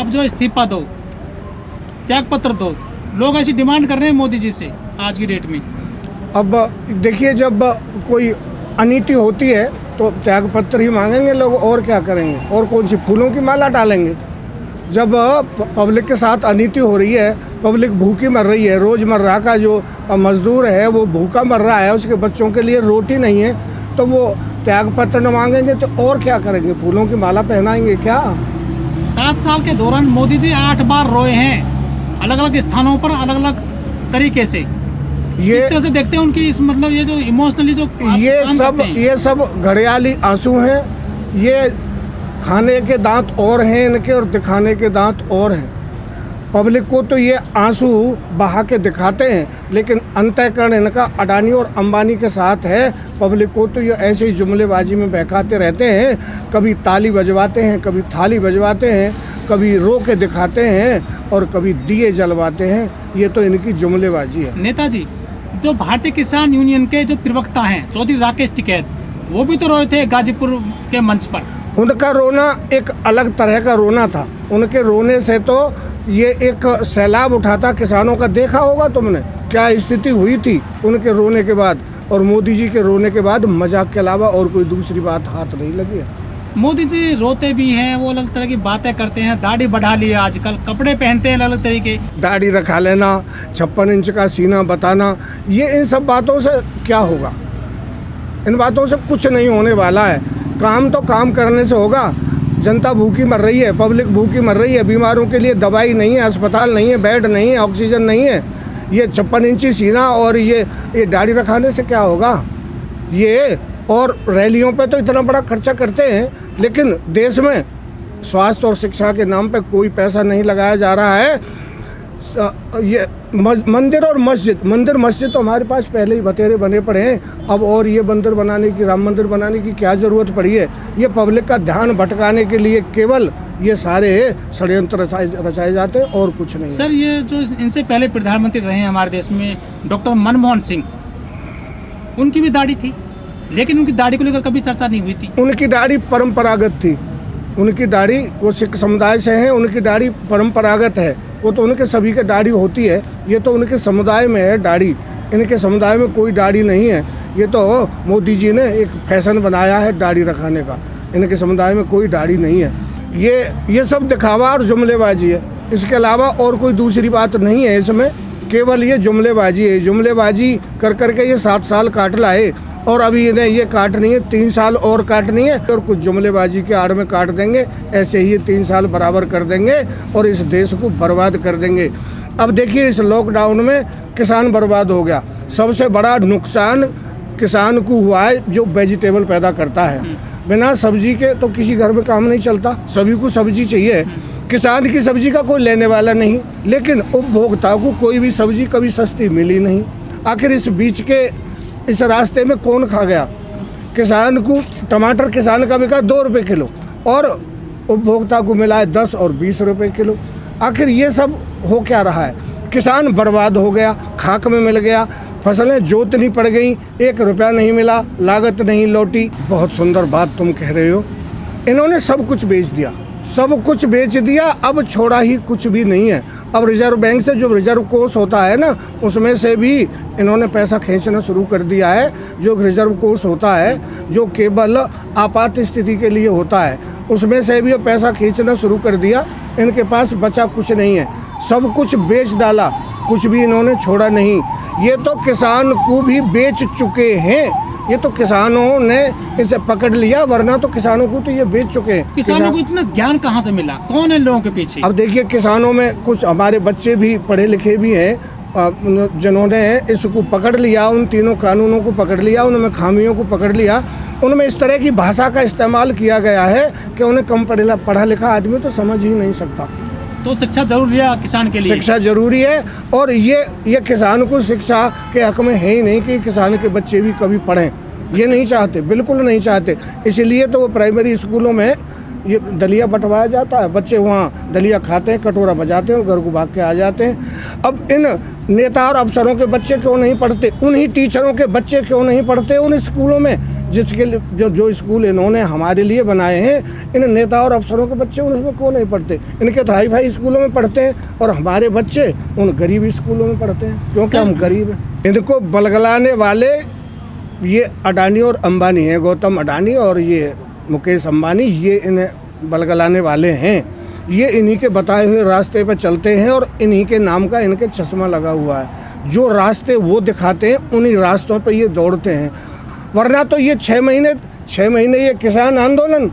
आप जो इस्तीफा दो, त्याग पत्र दो, लोग ऐसी डिमांड कर रहे हैं मोदी जी से आज की डेट में। अब देखिए, जब कोई अनीति होती है तो त्याग पत्र ही मांगेंगे लोग, और क्या करेंगे, और कौन सी फूलों की माला डालेंगे। जब पब्लिक के साथ अनीति हो रही है, पब्लिक भूखी मर रही है, रोज़मर्रा का जो मजदूर है वो भूखा मर रहा है, उसके बच्चों के लिए रोटी नहीं है, तो वो त्याग पत्र न मांगेंगे तो और क्या करेंगे, फूलों की माला पहनाएंगे क्या। 7 साल के दौरान मोदी जी 8 बार रोए हैं, अलग अलग स्थानों पर अलग अलग तरीके से। ये इस तरह से देखते हैं उनकी इस मतलब ये जो इमोशनली जो ये सब घड़ियाली आंसू हैं। ये खाने के दांत और हैं इनके और दिखाने के दांत और हैं। पब्लिक को तो ये आंसू बहा के दिखाते हैं, लेकिन अंतःकरण इनका अडानी और अंबानी के साथ है। पब्लिक को तो ये ऐसे ही जुमलेबाजी में बहकाते रहते हैं, कभी ताली बजवाते हैं, कभी थाली बजवाते हैं, कभी रो के दिखाते हैं और कभी दिए जलवाते हैं। ये तो इनकी जुमलेबाजी है। नेताजी, जो भारतीय किसान यूनियन के जो प्रवक्ता हैं चौधरी राकेश टिकैत, वो भी तो रोए थे गाजीपुर के मंच पर। उनका रोना एक अलग तरह का रोना था। उनके रोने से तो ये एक सैलाब उठा था किसानों का। देखा होगा तुमने क्या स्थिति हुई थी उनके रोने के बाद, और मोदी जी के रोने के बाद मजाक के अलावा और कोई दूसरी बात हाथ नहीं लगी है। मोदी जी रोते भी हैं, वो अलग तरह की बातें करते हैं, दाढ़ी बढ़ा ली है आजकल, कपड़े पहनते हैं अलग अलग तरीके, दाढ़ी रखा लेना, 56 इंच का सीना बताना, ये इन सब बातों से क्या होगा। इन बातों से कुछ नहीं होने वाला है। काम तो काम करने से होगा। जनता भूखी मर रही है, पब्लिक भूखी मर रही है, बीमारों के लिए दवाई नहीं है, अस्पताल नहीं है, बेड नहीं है, ऑक्सीजन नहीं है। ये 56 इंची सीना और ये दाढ़ी रखाने से क्या होगा। ये और रैलियों पे तो इतना बड़ा खर्चा करते हैं, लेकिन देश में स्वास्थ्य और शिक्षा के नाम पे कोई पैसा नहीं लगाया जा रहा है। ये मंदिर और मस्जिद, मंदिर मस्जिद तो हमारे पास पहले ही बतेरे बने पड़े हैं। अब और ये मंदिर बनाने की, राम मंदिर बनाने की क्या ज़रूरत पड़ी है। ये पब्लिक का ध्यान भटकाने के लिए केवल ये सारे षड्यंत्र रचाए जाते हैं और कुछ नहीं। सर, ये जो इनसे पहले प्रधानमंत्री रहे हैं हमारे देश में डॉक्टर मनमोहन सिंह, उनकी भी दाढ़ी थी, लेकिन उनकी दाढ़ी को लेकर कभी चर्चा नहीं हुई थी। उनकी दाढ़ी परंपरागत थी। उनकी दाढ़ी, वो सिख समुदाय से हैं, उनकी दाढ़ी परंपरागत है। वो तो उनके सभी के दाढ़ी होती है। ये तो उनके समुदाय में है दाढ़ी, इनके समुदाय में कोई दाढ़ी नहीं है। ये तो मोदी जी ने एक फैशन बनाया है दाढ़ी रखाने का। इनके समुदाय में कोई दाढ़ी नहीं है। ये सब दिखावा और जुमलेबाजी है। इसके अलावा और कोई दूसरी बात नहीं है इसमें, केवल ये जुमलेबाजी है। जुमलेबाजी कर करके ये 7 साल काट लाए और अभी इन्हें ये काटनी है 3 साल और काटनी है, और कुछ जुमलेबाजी के आड़ में काट देंगे। ऐसे ही 3 साल बराबर कर देंगे और इस देश को बर्बाद कर देंगे। अब देखिए, इस लॉकडाउन में किसान बर्बाद हो गया। सबसे बड़ा नुकसान किसान को हुआ है जो वेजिटेबल पैदा करता है। बिना सब्जी के तो किसी घर में काम नहीं चलता, सभी को सब्जी चाहिए। किसान की सब्जी का कोई लेने वाला नहीं, लेकिन उपभोक्ता को कोई भी सब्जी कभी सस्ती मिली नहीं। आखिर इस बीच के इस रास्ते में कौन खा गया। किसान को टमाटर किसान का बिका 2 रुपये किलो और उपभोक्ता को मिला है 10 और 20 रुपये किलो। आखिर ये सब हो क्या रहा है। किसान बर्बाद हो गया, खाक में मिल गया, फसलें जोतनी पड़ गई, 1 रुपया नहीं मिला, लागत नहीं लौटी। बहुत सुंदर बात तुम कह रहे हो। इन्होंने सब कुछ बेच दिया, सब कुछ बेच दिया, अब छोड़ा ही कुछ भी नहीं है। अब रिजर्व बैंक से जो रिजर्व कोष होता है ना, उसमें से भी इन्होंने पैसा खींचना शुरू कर दिया है। जो रिजर्व कोष होता है, जो केवल आपात स्थिति के लिए होता है, उसमें से भी पैसा खींचना शुरू कर दिया। इनके पास बचा कुछ नहीं है, सब कुछ बेच डाला, कुछ भी इन्होंने छोड़ा नहीं। ये तो किसान को भी बेच चुके हैं। ये तो किसानों ने इसे पकड़ लिया, वरना तो किसानों को तो ये बेच चुके हैं। किसानों को इतना ज्ञान कहाँ से मिला, कौन है लोगों के पीछे। अब देखिए, किसानों में कुछ हमारे बच्चे भी पढ़े लिखे भी हैं, जिन्होंने इसको पकड़ लिया, उन तीनों कानूनों को पकड़ लिया, उनमें खामियों को पकड़ लिया। उनमें इस तरह की भाषा का इस्तेमाल किया गया है कि उन्हें कम पढ़ा लिखा आदमी तो समझ ही नहीं सकता। तो शिक्षा जरूरी है किसान के लिए। शिक्षा जरूरी है, और ये किसान को शिक्षा के हक में है ही नहीं कि किसान के बच्चे भी कभी पढ़ें। ये नहीं चाहते, बिल्कुल नहीं चाहते। इसलिए तो वो प्राइमरी स्कूलों में ये दलिया बंटवाया जाता है। बच्चे वहाँ दलिया खाते हैं, कटोरा बजाते हैं और घर को भाग के आ जाते हैं। अब इन नेता और अफसरों के बच्चे क्यों नहीं पढ़ते, उन्हीं टीचरों के बच्चे क्यों नहीं पढ़ते उन स्कूलों में। जिसके लिए जो स्कूल इन्होंने हमारे लिए बनाए हैं, इन नेता और अफसरों के बच्चे उनमें क्यों नहीं पढ़ते? इनके तो हाई फाई स्कूलों में पढ़ते हैं और हमारे बच्चे उन गरीब स्कूलों में पढ़ते हैं, क्योंकि हम गरीब हैं। इनको बलगलाने वाले ये अडानी और अंबानी हैं, गौतम अडानी और ये मुकेश अंबानी, ये इन्हें बलगलाने वाले हैं। ये इन्हीं के बताए हुए रास्ते पर चलते हैं और इन्हीं के नाम का इनके चश्मा लगा हुआ है। जो रास्ते वो दिखाते हैं उन्हीं रास्तों पर ये दौड़ते हैं। वरना तो ये 6 महीने ये किसान आंदोलन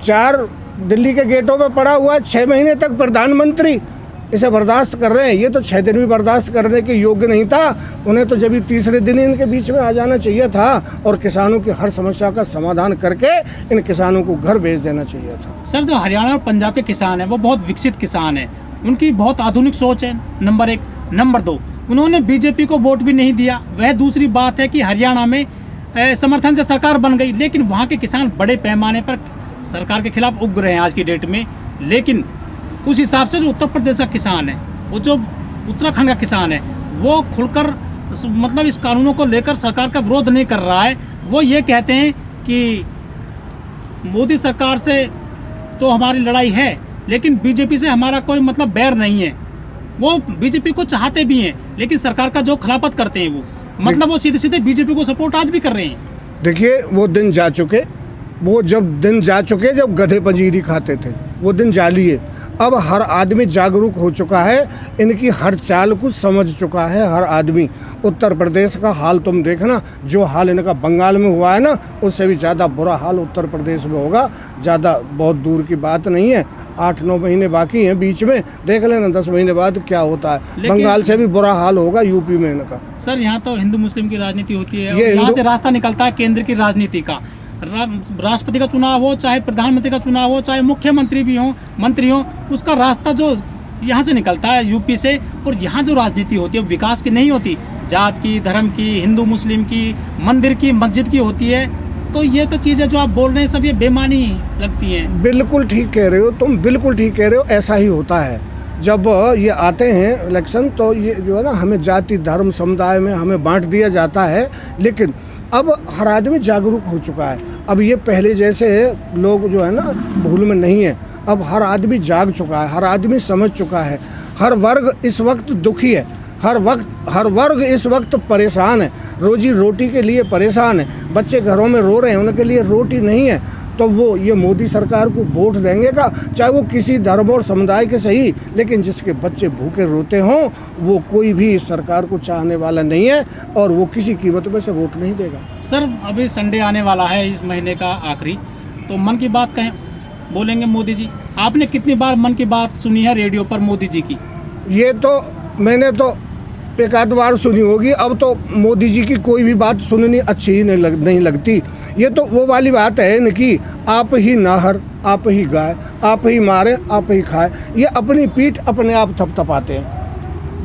4 दिल्ली के गेटों पे पड़ा हुआ है। 6 महीने तक प्रधानमंत्री इसे बर्दाश्त कर रहे हैं। ये तो 6 दिन भी बर्दाश्त करने के योग्य नहीं था। उन्हें तो जब तीसरे दिन इनके बीच में आ जाना चाहिए था और किसानों की हर समस्या का समाधान करके इन किसानों को घर भेज देना चाहिए था। सर, जो हरियाणा और पंजाब के किसान हैं वो बहुत विकसित किसान हैं, उनकी बहुत आधुनिक सोच है, नंबर 1। नंबर 2, उन्होंने बीजेपी को वोट भी नहीं दिया। वह दूसरी बात है कि हरियाणा में समर्थन से सरकार बन गई, लेकिन वहाँ के किसान बड़े पैमाने पर सरकार के खिलाफ उग रहे हैं आज की डेट में। लेकिन उस हिसाब से जो उत्तर प्रदेश का किसान है, वो जो उत्तराखंड का किसान है, वो खुलकर मतलब इस कानूनों को लेकर सरकार का विरोध नहीं कर रहा है। वो ये कहते हैं कि मोदी सरकार से तो हमारी लड़ाई है, लेकिन बीजेपी से हमारा कोई मतलब बैर नहीं है। वो बीजेपी को चाहते भी हैं, लेकिन सरकार का जो खिलाफत करते हैं वो सीधे सीधे बीजेपी को सपोर्ट आज भी कर रहे हैं। देखिए, वो दिन जा चुके, जब गधे पंजीरी खाते थे, वो दिन जा लिए। अब हर आदमी जागरूक हो चुका है, इनकी हर चाल को समझ चुका है हर आदमी। उत्तर प्रदेश का हाल तुम देखना, जो हाल इनका बंगाल में हुआ है ना, उससे भी ज़्यादा बुरा हाल उत्तर प्रदेश में होगा। ज़्यादा बहुत दूर की बात नहीं है, 8-9 महीने बाकी हैं बीच में, देख लेना 10 महीने बाद क्या होता है। बंगाल से भी बुरा हाल होगा यूपी में इनका। सर, यहाँ तो हिंदू मुस्लिम की राजनीति होती है, यहाँ से रास्ता निकलता है केंद्र की राजनीति का। राष्ट्रपति का चुनाव हो, चाहे प्रधानमंत्री का चुनाव हो, चाहे मुख्यमंत्री भी हो, मंत्री हो, उसका रास्ता जो यहाँ से निकलता है यूपी से। और यहाँ जो राजनीति होती है वो विकास की नहीं होती, जात की, धर्म की, हिंदू मुस्लिम की, मंदिर की, मस्जिद की होती है। तो ये तो चीज़ें जो आप बोल रहे हैं सब ये बेमानी लगती हैं। बिल्कुल ठीक कह रहे हो तुम, बिल्कुल ठीक कह रहे हो। ऐसा ही होता है जब ये आते हैं इलेक्शन, तो ये जो है ना, हमें जाति धर्म समुदाय में हमें बांट दिया जाता है। लेकिन अब हर आदमी जागरूक हो चुका है। अब ये पहले जैसे लोग जो है ना भूल में नहीं है। अब हर आदमी जाग चुका है, हर आदमी समझ चुका है। हर वर्ग इस वक्त दुखी है, हर वर्ग इस वक्त परेशान है, रोजी रोटी के लिए परेशान है। बच्चे घरों में रो रहे हैं, उनके लिए रोटी नहीं है, तो वो ये मोदी सरकार को वोट देंगे का, चाहे वो किसी धर्म और समुदाय के सही, लेकिन जिसके बच्चे भूखे रोते हों वो कोई भी इस सरकार को चाहने वाला नहीं है और वो किसी कीमत पे से वोट नहीं देगा। सर, अभी संडे आने वाला है इस महीने का आखिरी, तो मन की बात कहें बोलेंगे मोदी जी। आपने कितनी बार मन की बात सुनी है रेडियो पर मोदी जी की? ये तो मैंने तो एक आध बार सुनी होगी। अब तो मोदी जी की कोई भी बात सुननी अच्छी ही नहीं लगती। ये तो वो वाली बात है इनकी, आप ही नाहर, आप ही गाय, आप ही मारे, आप ही खाए। ये अपनी पीठ अपने आप थपथपाते हैं।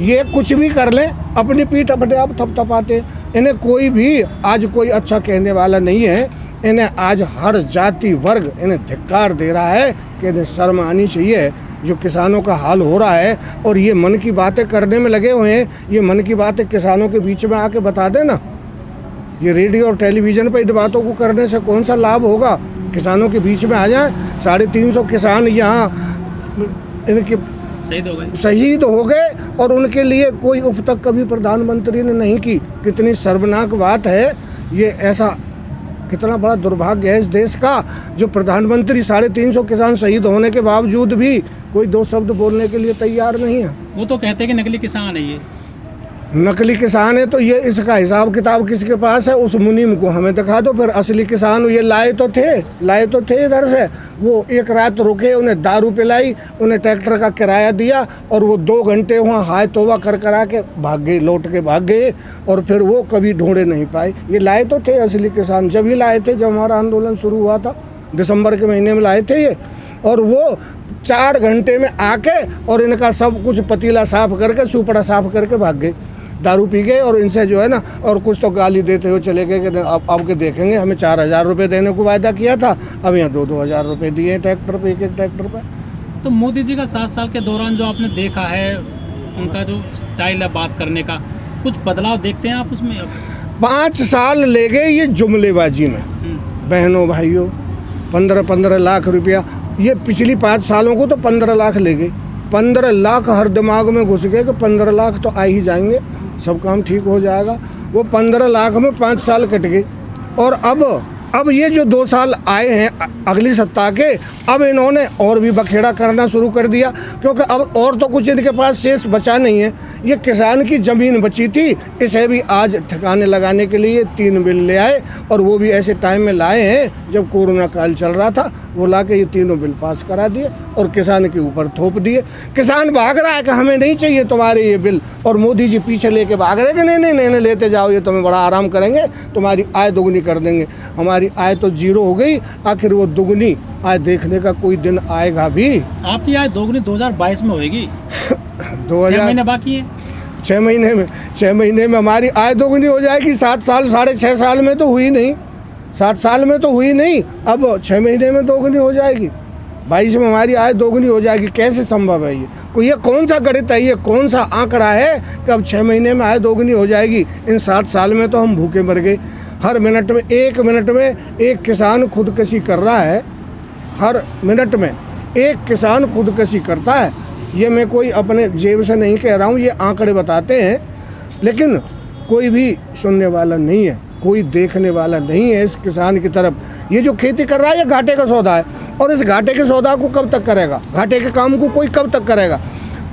ये कुछ भी कर लें, अपनी पीठ अपने आप थपथपाते हैं। इन्हें कोई भी आज कोई अच्छा कहने वाला नहीं है। इन्हें आज हर जाति वर्ग इन्हें धिक्कार दे रहा है कि इन्हें शर्म आनी चाहिए जो किसानों का हाल हो रहा है। और ये मन की बातें करने में लगे हुए हैं। ये मन की बातें किसानों के बीच में आके बता देना। ये रेडियो और टेलीविज़न पर इन बातों को करने से कौन सा लाभ होगा? किसानों के बीच में आ जाए। 350 किसान यहाँ इनके शहीद हो गए और उनके लिए कोई उफ तक कभी प्रधानमंत्री ने नहीं की। कितनी शर्मनाक बात है ये। ऐसा कितना बड़ा दुर्भाग्य है इस देश का, जो प्रधानमंत्री 350 किसान शहीद होने के बावजूद भी कोई 2 शब्द बोलने के लिए तैयार नहीं है। वो तो कहते हैं कि नकली किसान है। ये नकली किसान है तो ये इसका हिसाब किताब किसके पास है? उस मुनीम को हमें दिखा दो। फिर असली किसान ये लाए तो थे इधर से। वो एक रात रुके, उन्हें दारू पिलाई, उन्हें ट्रैक्टर का किराया दिया और वो 2 घंटे वहाँ हाय तौबा कर के भाग गए, लौट के भाग गए और फिर वो कभी ढूंढे नहीं पाए। ये लाए तो थे असली किसान, जब ही लाए थे जब हमारा आंदोलन शुरू हुआ था, दिसंबर के महीने में लाए थे ये। और वो 4 घंटे में आके और इनका सब कुछ पतीला साफ करके, सुपड़ा साफ करके भाग गए, दारू पी गए। और इनसे जो है ना, और कुछ तो गाली देते हुए चले गए कि अब के देखेंगे, हमें 4000 रुपये देने को वायदा किया था, अब यहाँ 2-2 हज़ार रुपये दिए ट्रैक्टर पे, एक ट्रैक्टर पे। तो मोदी जी का 7 साल के दौरान जो आपने देखा है, उनका जो स्टाइल है बात करने का, कुछ बदलाव देखते हैं आप उसमें? 5 साल ले गए ये जुमलेबाजी में। बहनों भाइयों, 15-15 लाख रुपया, ये पिछली 5 सालों को तो 15 लाख ले गए। 15 लाख हर दिमाग में घुस गए कि 15 लाख तो आ ही जाएंगे, सब काम ठीक हो जाएगा। वो 15 लाख में 5 साल कट गए। और अब ये जो 2 साल आए हैं अगली सत्ता के, अब इन्होंने और भी बखेड़ा करना शुरू कर दिया, क्योंकि अब और तो कुछ इनके पास शेष बचा नहीं है। ये किसान की ज़मीन बची थी, इसे भी आज ठिकाने लगाने के लिए 3 बिल ले आए, और वो भी ऐसे टाइम में लाए हैं जब कोरोना काल चल रहा था। वो ला के ये 3 बिल पास करा दिए और किसान के ऊपर थोप दिए। किसान भाग रहा है कि हमें नहीं चाहिए तुम्हारे ये बिल, और मोदी जी पीछे लेके भाग रहे कि नहीं लेते जाओ, ये तुम्हें बड़ा आराम करेंगे, तुम्हारी आय दोगुनी कर देंगे। हमारी आय तो 0 हो गई, आखिर वो दुगनी आय देखने का कोई दिन आएगा भी? आपकी आय दोगुनी 2022 में होगी। 6 महीने बाकी है। 6 महीने में हमारी आय दोगुनी हो जाएगी। 7 साल 6.5 साल में तो हुई नहीं, 7 साल में तो हुई नहीं, अब 6 महीने में दोगुनी हो जाएगी। 22 में हमारी आय दोगुनी हो जाएगी। कैसे संभव है ये? कोई ये कौन सा गणित है, ये कौन सा आंकड़ा है कि अब 6 महीने में आय दोगुनी हो जाएगी? इन 7 साल में तो हम भूखे मर गए। हर मिनट में 1 मिनट में एक किसान खुदकशी कर रहा है। हर मिनट में एक किसान खुदकशी करता है। ये मैं कोई अपने जेब से नहीं कह रहा हूँ, ये आंकड़े बताते हैं। लेकिन कोई भी सुनने वाला नहीं है, कोई देखने वाला नहीं है इस किसान की तरफ। ये जो खेती कर रहा है ये घाटे का सौदा है, और इस घाटे के सौदा को कब तक करेगा? घाटे के काम को कोई कब तक करेगा?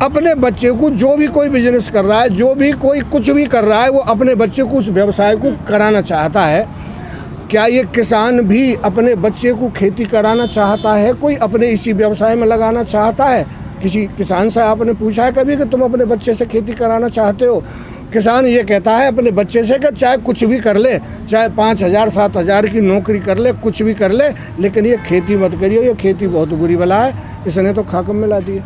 अपने बच्चे को, जो भी कोई बिजनेस कर रहा है, जो भी कोई कुछ भी कर रहा है, वो अपने बच्चे को उस व्यवसाय को कराना चाहता है। क्या ये किसान भी अपने बच्चे को खेती कराना चाहता है? कोई अपने इसी व्यवसाय में लगाना चाहता है? किसी किसान से आपने पूछा है कभी कि तुम अपने बच्चे से खेती कराना चाहते हो? किसान ये कहता है अपने बच्चे से कि चाहे कुछ भी कर ले, चाहे 5,000-7,000 की नौकरी कर ले, कुछ भी कर ले, लेकिन ये खेती मत करिए, ये खेती बहुत बुरी बला है, इसने तो खाक में मिला दिया।